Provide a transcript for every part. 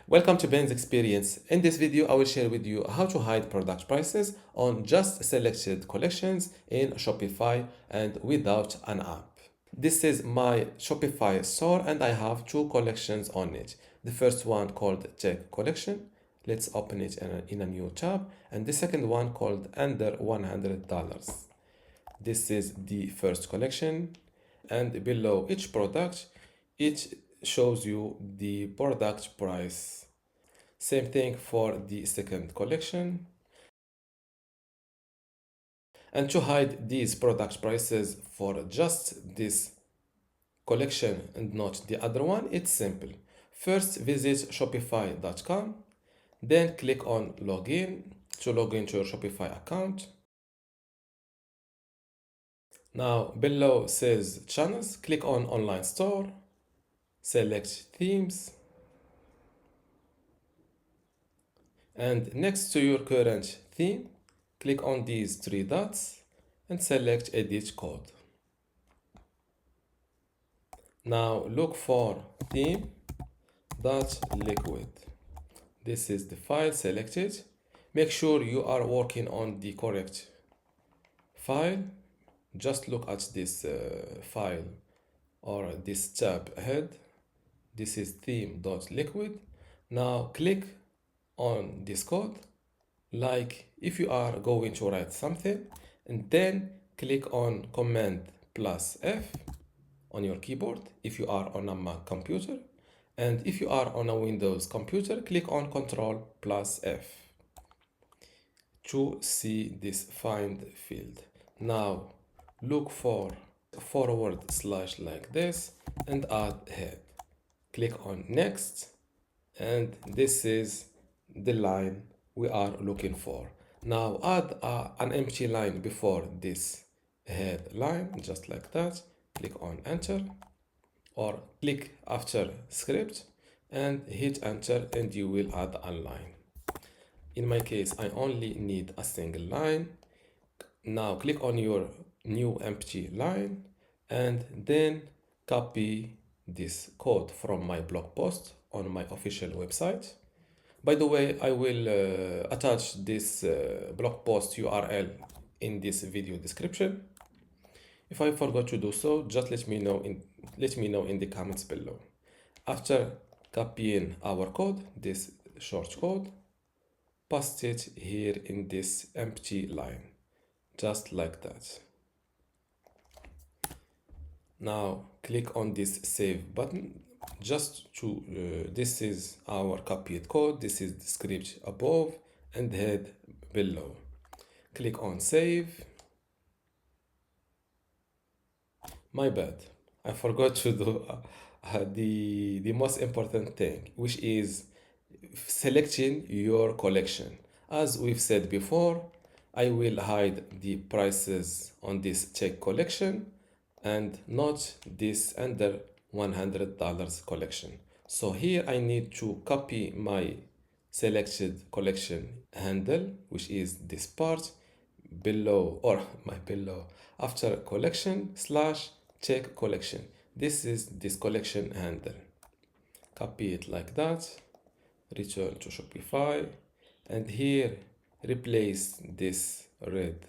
Welcome to Ben's Experience. In this video, I will share with you how to hide product prices on just selected collections in Shopify and without an app. This is my Shopify store and I have two collections on it. The first one called Check Collection. Let's open it in a new tab. And the second one called Under $100. This is the first collection. And below each product, it shows you the product price. Same thing for the second collection. And to hide these product prices for just this collection and not the other one, it's simple. First, visit shopify.com, then click on login to log into your Shopify account. Now below says channels, click on online store, select themes, and next to your current theme, click on these three dots and select edit code. Now look for theme.liquid. This is the file selected. Make sure you are working on the correct file. Just look at this file or this tab ahead. This is theme.liquid. Now click on this code like if you are going to write something, and then click on Command plus F on your keyboard if you are on a Mac computer, and if you are on a Windows computer, click on Control plus F to see this find field. Now look for forward slash like this and add head. Click on next, and this is the line we are looking for. Now add an empty line before this head line, just like that. Click on enter or click after script and hit enter, and you will add a line. In my case, I only need a single line. Now click on your new empty line and then copy this code from my blog post on my official website. By the way, I will attach this blog post URL in this video description. If I forgot to do so, just let me know in the comments below. After copying our code, this short code, paste it here in this empty line, just like that. Now click on this save button. Just to this is our copied code. This is the script above and head below. Click on save. My bad, I forgot to do the most important thing, which is selecting your collection. As we've said before, I will hide the prices on this check collection and not this under $100 collection. So here I need to copy my selected collection handle, which is this part below, or my below, after collection slash check collection. This is this collection handle. Copy it like that, return to Shopify, and here replace this red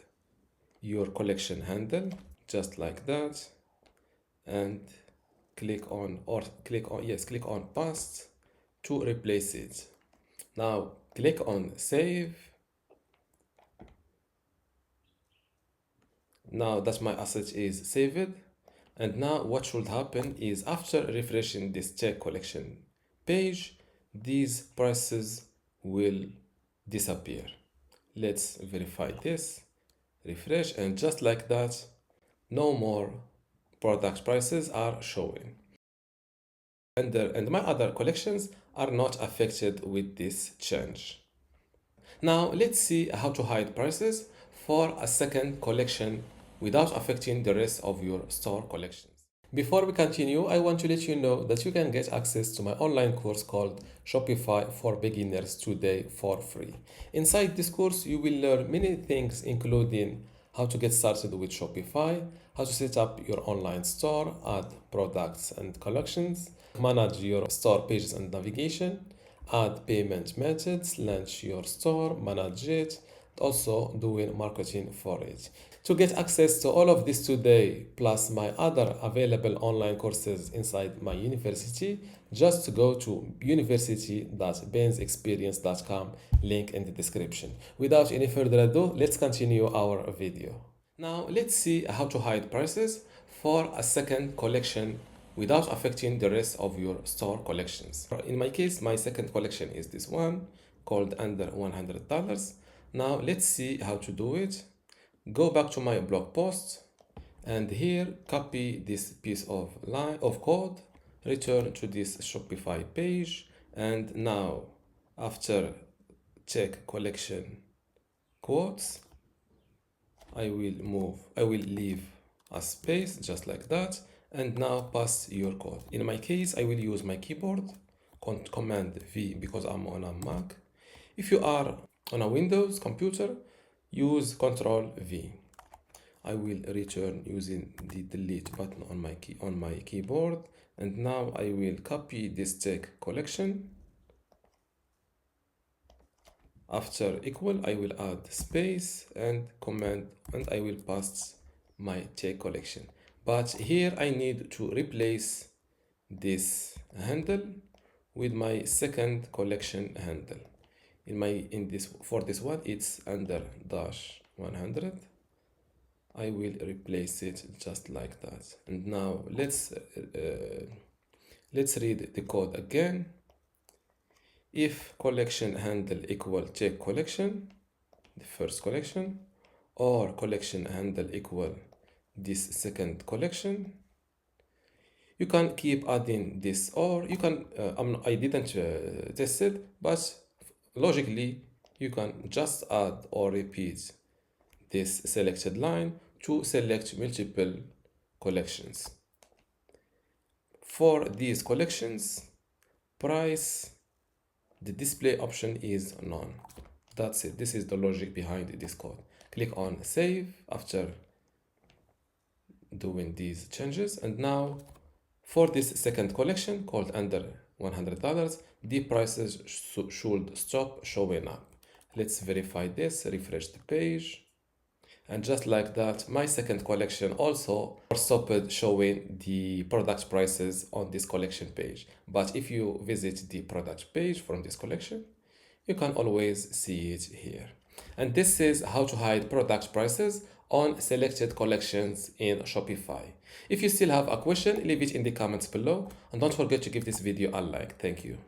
your collection handle, just like that, and click on paste to replace it. Now click on save. Now that my asset is saved, and now what should happen is after refreshing this check collection page, these prices will disappear. Let's verify this, refresh, and just like that, no more product prices are showing. And my other collections are not affected with this change. Now let's see how to hide prices for a second collection without affecting the rest of your store collections. Before we continue, I want to let you know that you can get access to my online course called Shopify for Beginners today for free. Inside this course, you will learn many things, including how to get started with Shopify, how to set up your online store, add products and collections, manage your store pages and navigation, add payment methods, launch your store, manage it, also doing marketing for it. To get access to all of this today, plus my other available online courses inside my university, just go to university.bensexperience.com, link in the description. Without any further ado, let's continue our video. Now let's see how to hide prices for a second collection without affecting the rest of your store collections. In my case, my second collection is this one called under $100. Now let's see how to do it. Go back to my blog post and here copy this piece of line of code, return to this Shopify page, and now after check collection quotes, I will leave a space just like that, and now pass your code. In my case, I will use my keyboard, Command V because I'm on a Mac. If you are on a Windows computer, use Control V. I will return using the delete button on my keyboard, and now I will copy this tech collection. After equal, I will add space and command, and I will pass my tech collection. But here I need to replace this handle with my second collection handle. For this one, it's under dash 100. I will replace it just like that. And now let's read the code again. If collection handle equal check collection, the first collection, or collection handle equal this second collection, you can keep adding this, or you can, I didn't test it, but logically you can just add or repeat this selected line to select multiple collections. For these collections, price, the display option is none. That's it. This is the logic behind this code. Click on save after doing these changes. And now for this second collection called under $100, the prices should stop showing up. Let's verify this, refresh the page. And just like that, my second collection also stopped showing the product prices on this collection page. But if you visit the product page from this collection, you can always see it here. And this is how to hide product prices on selected collections in Shopify. If you still have a question, leave it in the comments below. And don't forget to give this video a like. Thank you.